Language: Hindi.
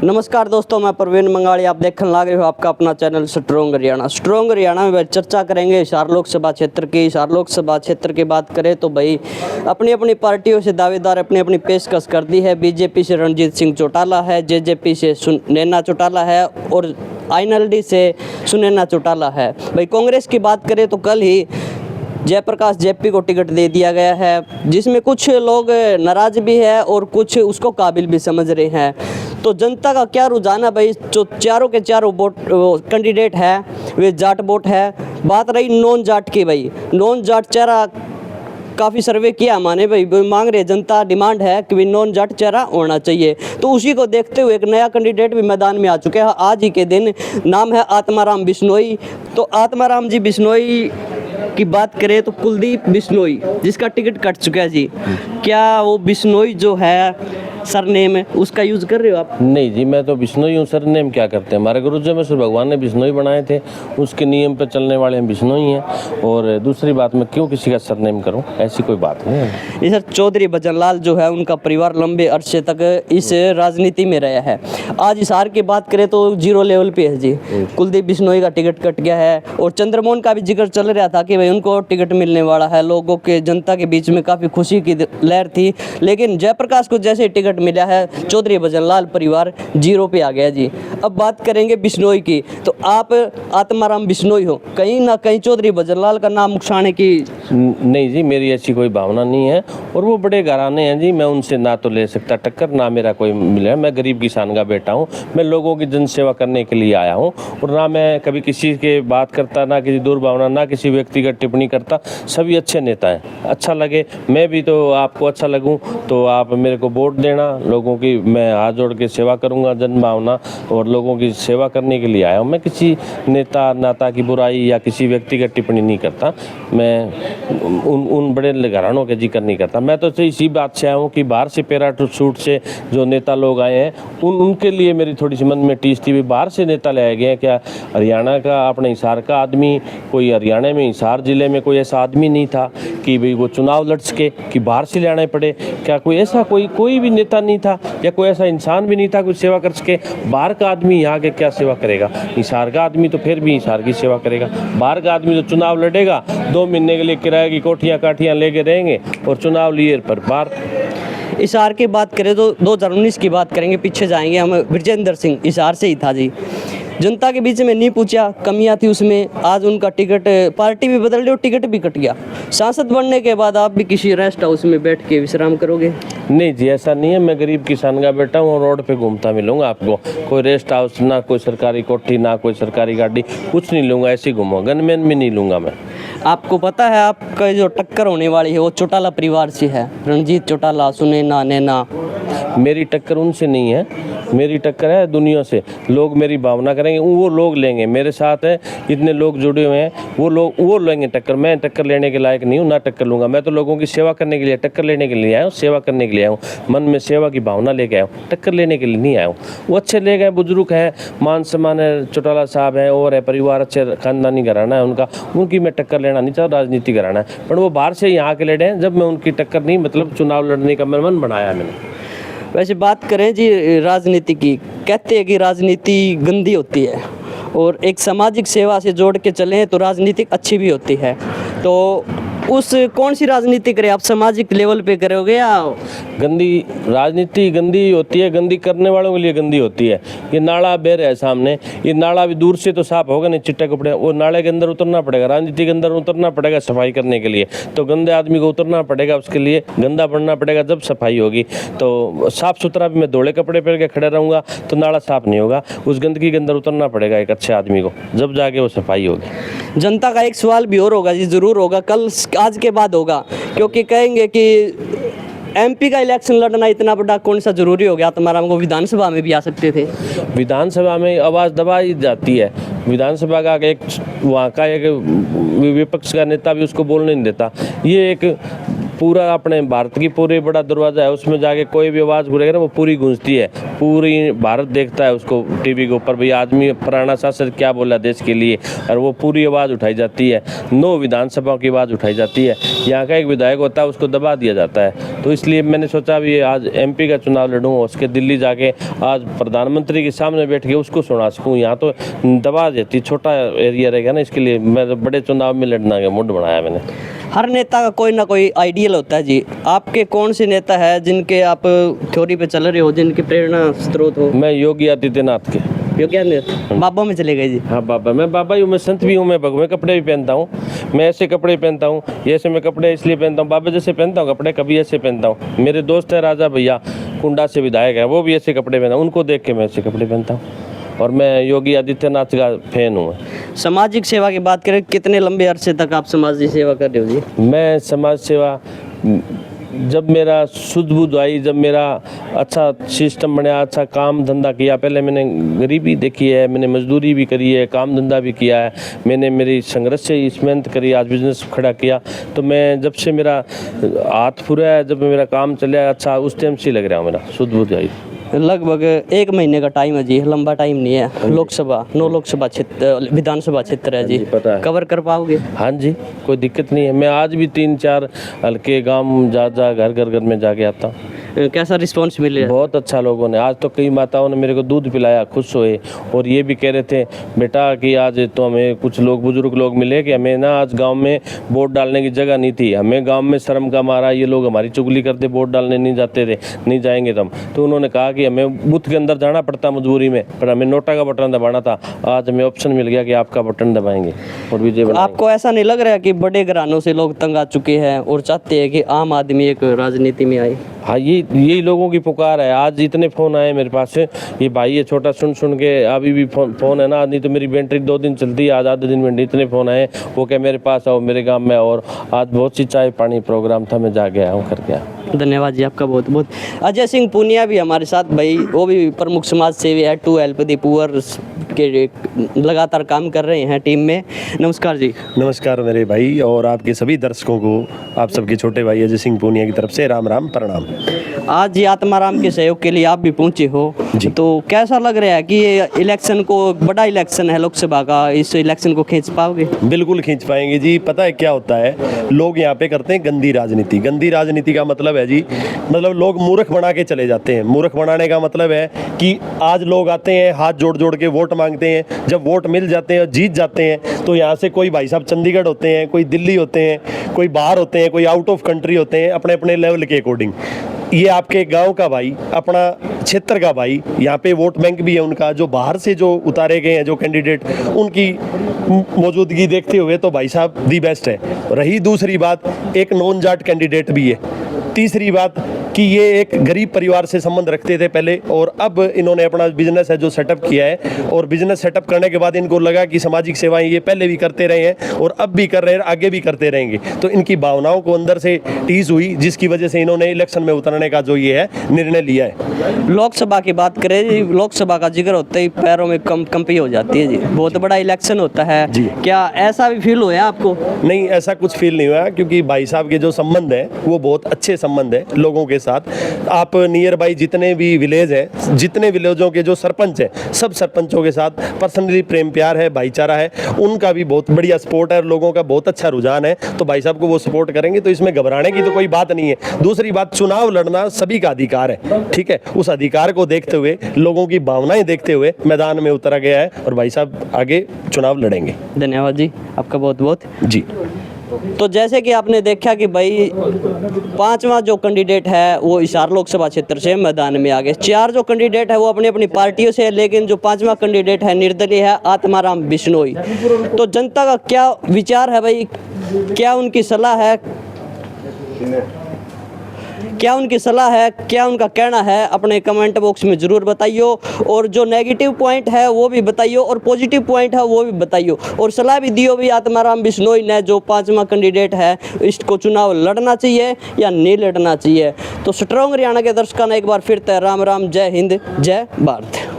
नमस्कार दोस्तों, मैं प्रवीण मंगाड़ी। आप देखने लग रहे हो आपका अपना channel strong Haryana. Strong Haryana में चर्चा करेंगे हिसार लोकसभा क्षेत्र की। हिसार लोकसभा क्षेत्र की बात करें तो भाई अपनी अपनी पार्टियों से दावेदार अपनी अपनी पेशकश कर दी है। बीजेपी से रणजीत सिंह चौटाला है, जेजेपी से नैना चौटाला है और INLD से सुनैना चौटाला है। भाई कांग्रेस की बात करें तो कल ही जयप्रकाश जेपी को टिकट दे दिया गया है, जिसमें कुछ लोग नाराज भी है और कुछ उसको काबिल भी समझ रहे हैं। तो जनता का क्या रुझान है भाई? जो चारों के चारों वोट कैंडिडेट है वे जाट वोट है। बात रही नॉन जाट की, भाई नॉन जाट चेहरा काफ़ी सर्वे किया माने भाई मांग रहे, जनता डिमांड है कि नॉन जाट चेहरा होना चाहिए। तो उसी को देखते हुए एक नया कैंडिडेट भी मैदान में आ चुका है आज ही के दिन। नाम है आत्माराम बिश्नोई। तो आत्माराम जी बिश्नोई की बात करें तो कुलदीप बिश्नोई जिसका टिकट कट चुका है जी, क्या वो बिश्नोई जो है सरनेम है उसका यूज कर रहे हो आप? नहीं जी, मैं तो बिश्नोई हूँ। सरनेम क्या करते हैं? हमारे गुरुजी में श्री भगवान ने बिश्नोई बनाए थे, उसके नियम पर चलने वाले हम बिश्नोई हैं। और दूसरी बात, मैं क्यों किसी का सरनेम करूँ? ऐसी कोई बात नहीं है। ये सर चौधरी भजनलाल जो है उनका परिवार लंबे अरसे तक इस राजनीति में रहा है। आज हिसार की बात करें तो 0 लेवल पे है जी। कुलदीप बिश्नोई का टिकट कट गया है और चंद्रमोहन का भी जिक्र चल रहा था कि भाई उनको टिकट मिलने वाला है। लोगों के जनता के बीच में काफ़ी खुशी की लहर थी, लेकिन जयप्रकाश को जैसे टिकट मिला है चौधरी भजनलाल परिवार 0 पे आ गया जी। अब बात करेंगे बिश्नोई की, तो आप आत्माराम बिश्नोई हो, कहीं ना कहीं चौधरी भजनलाल का नाम उकसाने की? नहीं जी, मेरी ऐसी कोई भावना नहीं है। और वो बड़े घराने हैं जी, मैं उनसे ना तो ले सकता टक्कर, ना मेरा कोई मिला। मैं गरीब किसान का बेटा हूँ, मैं लोगों की जन सेवा करने के लिए आया हूँ। और ना मैं कभी किसी के बात करता, ना किसी दुर्भावना, ना किसी व्यक्तिगत टिप्पणी करता। सभी अच्छे नेता हैं, अच्छा लगे मैं भी तो आपको अच्छा लगूं तो आप मेरे को वोट देना। लोगों की मैं हाथ जोड़ के सेवा करूंगा, जनभावना और लोगों की सेवा करने के लिए आया हूँ। मैं किसी नेता नाता की बुराई या किसी व्यक्तिगत टिप्पणी नहीं करता। मैं उन बड़े घरानों के जिक्र नहीं करता। मैं तो इसी बात से आया हूँ कि बाहर से पैराशूट से जो नेता लोग आए हैं उनके लिए मेरी थोड़ी सी मन में टीस थी। बाहर से नेता ले आए गए हैं क्या? हरियाणा का, अपने हिसार का आदमी, कोई हरियाणा में हिसार जिले में कोई ऐसा आदमी नहीं था कि भाई वो चुनाव लड़ सके, कि बाहर से ले आने पड़े क्या? कोई ऐसा कोई भी नेता नहीं था या कोई ऐसा इंसान भी नहीं था कोई सेवा कर सके। बाहर का आदमी यहाँ के क्या सेवा करेगा? हिसार का आदमी तो फिर भी हिसार की सेवा करेगा। बाहर का आदमी तो चुनाव लड़ेगा, 2 महीने के लिए किराए की कोठियाँ काठियाँ लेके रहेंगे और चुनाव लिए पर बाहर। हिसार की बात करें तो 2019 की बात करेंगे, पीछे जाएंगे हम। विजेंद्र सिंह हिसार से ही था जी। जनता के बीच में नहीं पूछा, कमियां थी उसमें। आज उनका टिकट, पार्टी भी बदल गई और टिकट भी कट गया। सांसद बनने के बाद आप भी किसी रेस्ट हाउस में बैठ के विश्राम करोगे? नहीं जी, ऐसा नहीं है। मैं गरीब किसान का बेटा हूँ और रोड पे घूमता मिलूंगा आपको। कोई रेस्ट हाउस, ना कोई सरकारी कोठी, ना कोई सरकारी गाड़ी, कुछ नहीं लूँगा। ऐसे ही घूमूंगा, गनमैन भी नहीं लूँगा मैं। आपको पता है आपका जो टक्कर होने वाली है वो चौटाला परिवार से है, रणजीत चौटाला, सुनैना, नैना। मेरी टक्कर उनसे नहीं है, मेरी टक्कर है दुनिया से। लोग मेरी भावना करेंगे, वो लोग लेंगे मेरे साथ है। इतने लोग जुड़े हुए हैं, वो लेंगे टक्कर। मैं टक्कर लेने के लायक नहीं हूँ, ना टक्कर लूँगा। मैं तो लोगों की सेवा करने के लिए, टक्कर लेने के लिए आया हूँ, सेवा करने के लिए आया हूँ। मन में सेवा की भावना लेके आया हूँ, टक्कर लेने के लिए नहीं आया हूँ। वो अच्छे ले गए, बुजुर्ग है, मान सम्मान है, चौटाला साहब है और है, परिवार अच्छे खानदानी घराना है उनका, उनकी मैं टक्कर लेना नहीं चाहता। राजनीति कराना है, पर वो बाहर से यहाँ के लड़े हैं। जब मैं उनकी टक्कर नहीं, मतलब चुनाव लड़ने का मन बनाया मैंने। वैसे बात करें जी राजनीति की, कहते हैं कि राजनीति गंदी होती है और एक सामाजिक सेवा से जोड़ के चलें तो राजनीति अच्छी भी होती है। तो उस कौन सी राजनीति करें आप? सामाजिक लेवल पे करोगे या? गंदी राजनीति गंदी होती है, गंदी करने वालों के लिए गंदी होती है। ये नाला बह रहा है सामने, ये नाला भी दूर से तो साफ होगा नहीं, चिट्टे कपड़े, वो नाले के अंदर उतरना पड़ेगा, राजनीति के अंदर उतरना पड़ेगा सफाई करने के लिए। तो गंदे आदमी को उतरना पड़ेगा, उसके लिए गंदा बनना पड़ेगा, जब सफाई होगी। तो साफ सुथरा भी मैं धोले कपड़े पहन के खड़े रहूँगा तो नाला साफ नहीं होगा। उस गंदगी के अंदर उतरना पड़ेगा एक अच्छे आदमी को, जब जाके वो सफाई होगी। जनता का एक सवाल भी और होगा जी, ज़रूर होगा, कल आज के बाद होगा, क्योंकि कहेंगे कि MP का इलेक्शन लड़ना इतना बड़ा कौन सा जरूरी हो गया? आत्माराम को विधानसभा में भी आ सकते थे। विधानसभा में आवाज़ दबाई जाती है। विधानसभा का एक वहाँ का एक विपक्ष का नेता भी उसको बोलने नहीं देता। ये एक पूरा अपने भारत की पूरी बड़ा दरवाज़ा है, उसमें जाके कोई भी आवाज़ बोलेगा ना वो पूरी गूंजती है, पूरी भारत देखता है उसको टीवी के ऊपर, भाई आदमी पुराना सांसद क्या बोला देश के लिए, और वो पूरी आवाज़ उठाई जाती है। 9 विधानसभा की आवाज़ उठाई जाती है। यहाँ का एक विधायक होता है उसको दबा दिया जाता है। तो इसलिए मैंने सोचा भी आज MP का चुनाव लड़ूँ, उसके दिल्ली जाके आज प्रधानमंत्री के सामने बैठ के उसको सुना सकूँ। यहाँ तो दबा देती, छोटा एरिया रहेगा ना, इसके लिए मैं बड़े चुनाव में लड़ना का मूड बनाया मैंने। हर नेता का कोई ना कोई आइडियल होता है जी, आपके कौन से नेता है जिनके आप थ्योरी पे चल रहे हो, जिनकी प्रेरणा स्रोत हो? मैं योगी आदित्यनाथ के। योगी बाबा में चले गए जी? हाँ बाबा, मैं बाबा ही हूँ, मैं संत भी हूँ, मैं भगवे कपड़े भी पहनता हूँ, मैं ऐसे कपड़े पहनता हूँ, ये ऐसे मैं कपड़े इसलिए पहनता हूँ, बाबा जैसे पहनता हूँ कपड़े, कभी ऐसे पहनता हूँ। मेरे दोस्त है राजा भैया, कुंडा से विधायक है, वो भी ऐसे कपड़े पहनता, उनको देख के मैं ऐसे कपड़े पहनता हूँ, और मैं योगी आदित्यनाथ का फैन हूँ। सामाजिक सेवा की बात करें, कितने लंबे अरसे तक आप समाज सेवा कर रहे हो जी? मैं समाज सेवा जब मेरा सुध बुध आई, जब मेरा अच्छा सिस्टम बना, अच्छा काम धंधा किया, पहले मैंने गरीबी देखी है, मैंने मजदूरी भी करी है, काम धंधा भी किया है, मैंने मेरी संघर्ष से इस मेहनत करी, आज बिजनेस खड़ा किया। तो मैं जब से मेरा हाथ फुरा है, जब मेरा काम चला अच्छा, उस टाइम से लग रहा है मेरा सुध बुध आई। लगभग 1 महीने का टाइम है जी, लंबा टाइम नहीं है। लोकसभा 9 लोकसभा क्षेत्र, विधानसभा क्षेत्र है जी, पता है। कवर कर पाओगे? हाँ जी, कोई दिक्कत नहीं है। मैं आज भी 3-4 हल्के गांव जा घर में जाके आता हूँ। कैसा रिस्पांस मिल रहा है? बहुत अच्छा लोगों ने, आज तो कई माताओं ने मेरे को दूध पिलाया, खुश हुए, और ये भी कह रहे थे बेटा कि आज तो हमें कुछ लोग बुजुर्ग लोग मिले कि हमें ना आज गांव में वोट डालने की जगह नहीं थी, हमें गांव में शर्म का मारा ये लोग हमारी चुगली करते, वोट डालने नहीं जाते थे, नहीं जाएंगे तुम। तो उन्होंने कहा कि हमें बूथ के अंदर जाना पड़ता मजबूरी में, पर हमें नोटा का बटन दबाना था, आज हमें ऑप्शन मिल गया कि आपका बटन दबाएंगे और विजय बनाएंगे। आपको ऐसा नहीं लग रहा है कि बड़े घरानों से लोग तंग आ चुके हैं और चाहते हैं कि आम आदमी एक राजनीति में आए? हाँ, यही लोगों की पुकार है। आज इतने फ़ोन आए मेरे पास से, ये भाई ये छोटा सुन के अभी भी फ़ोन है ना, नहीं तो मेरी बैटरी 2 दिन चलती है, आज आधे दिन में इतने फ़ोन आए, वो क्या मेरे पास आओ मेरे गांव में। और आज बहुत सी चाय पानी प्रोग्राम था, मैं जा गया हूँ करके। धन्यवाद जी आपका बहुत बहुत। अजय सिंह पूनिया भी हमारे साथ, भाई वो भी प्रमुख समाज सेवी है, टू हेल्प दी पुअर के लगातार काम कर रहे हैं टीम में। नमस्कार जी। नमस्कार मेरे भाई और आपके सभी दर्शकों को, आप सबके छोटे भाई अजय सिंह पूनिया की तरफ से राम राम प्रणाम। आज ये आत्माराम के सहयोग के लिए आप भी पहुंचे हो, तो कैसा लग रहा है कि ये इलेक्शन को, बड़ा इलेक्शन है लोकसभा का, इस इलेक्शन को खींच पाओगे? बिल्कुल खींच पाएंगे जी। पता है क्या होता है, लोग यहाँ पे करते हैं गंदी राजनीति। गंदी राजनीति का मतलब है जी, मतलब लोग मूर्ख बना के चले जाते हैं। मूर्ख बनाने का मतलब है कि आज लोग आते हैं हाथ जोड़ जोड़ के वोट मांगते हैं, जब वोट मिल जाते हैं और जीत जाते हैं तो यहाँ से कोई भाई साहब चंडीगढ़ होते हैं, कोई दिल्ली होते हैं, कोई बाहर होते हैं, कोई आउट ऑफ कंट्री होते हैं, अपने अपने लेवल के अकॉर्डिंग। ये आपके गांव का भाई, अपना क्षेत्र का भाई, यहाँ पे वोट बैंक भी है उनका, जो बाहर से जो उतारे गए हैं जो कैंडिडेट, उनकी मौजूदगी देखते हुए तो भाई साहब दी बेस्ट है। रही दूसरी बात, एक नॉन जाट कैंडिडेट भी है। तीसरी बात कि ये एक गरीब परिवार से संबंध रखते थे पहले, और अब इन्होंने अपना बिजनेस है जो सेटअप किया है, और बिजनेस सेटअप करने के बाद इनको लगा कि सामाजिक सेवाएं ये पहले भी करते रहे हैं और अब भी कर रहे हैं, आगे भी करते रहेंगे। तो इनकी भावनाओं को अंदर से टीज हुई, जिसकी वजह से इन्होंने इलेक्शन में उतरने का जो ये है निर्णय लिया है। लोकसभा की बात करें, लोकसभा का जिक्र होते ही पैरों में कंपी हो जाती है जी, बहुत बड़ा इलेक्शन होता है जी। क्या ऐसा भी फील हुआ आपको? नहीं, ऐसा कुछ फील नहीं हुआ, क्योंकि भाई साहब के जो संबंध है वो बहुत अच्छे संबंध है लोगों के साथ। आप नियर बाई जितने भी विलेज हैं, जितने विलेजों के जो सरपंच हैं, सब सरपंचों के साथ पर्सनली प्रेम प्यार है, भाईचारा है, उनका भी बहुत बढ़िया सपोर्ट है और लोगों का बहुत अच्छा रुझान है। तो भाई साहब को वो सपोर्ट करेंगे, तो इसमें घबराने की तो कोई बात नहीं है। दूसरी बात, चुनाव लड़ना सभी का अधिकार है, ठीक है। उस अधिकार को देखते हुए, लोगों की भावनाएं देखते हुए मैदान में उतरा गया है और भाई साहब आगे चुनाव लड़ेंगे। धन्यवाद जी आपका बहुत बहुत जी। तो जैसे कि आपने देखा कि भाई 5वां जो कैंडिडेट है वो हिसार लोकसभा क्षेत्र से मैदान में आ गए। 4 जो कैंडिडेट है वो अपनी अपनी पार्टियों से है, लेकिन जो 5वां कैंडिडेट है निर्दलीय है, आत्माराम बिश्नोई। तो जनता का क्या विचार है भाई, क्या उनकी सलाह है, क्या उनका कहना है, अपने कमेंट बॉक्स में ज़रूर बताइए। और जो नेगेटिव पॉइंट है वो भी बताइए और पॉजिटिव पॉइंट है वो भी बताइए, और सलाह भी दियो भी आत्माराम बिश्नोई ने जो 5वां कैंडिडेट है, इसको चुनाव लड़ना चाहिए या नहीं लड़ना चाहिए। तो स्ट्रॉन्ग हरियाणा के दर्शकों ने एक बार फिर राम राम, जय हिंद, जय भारत।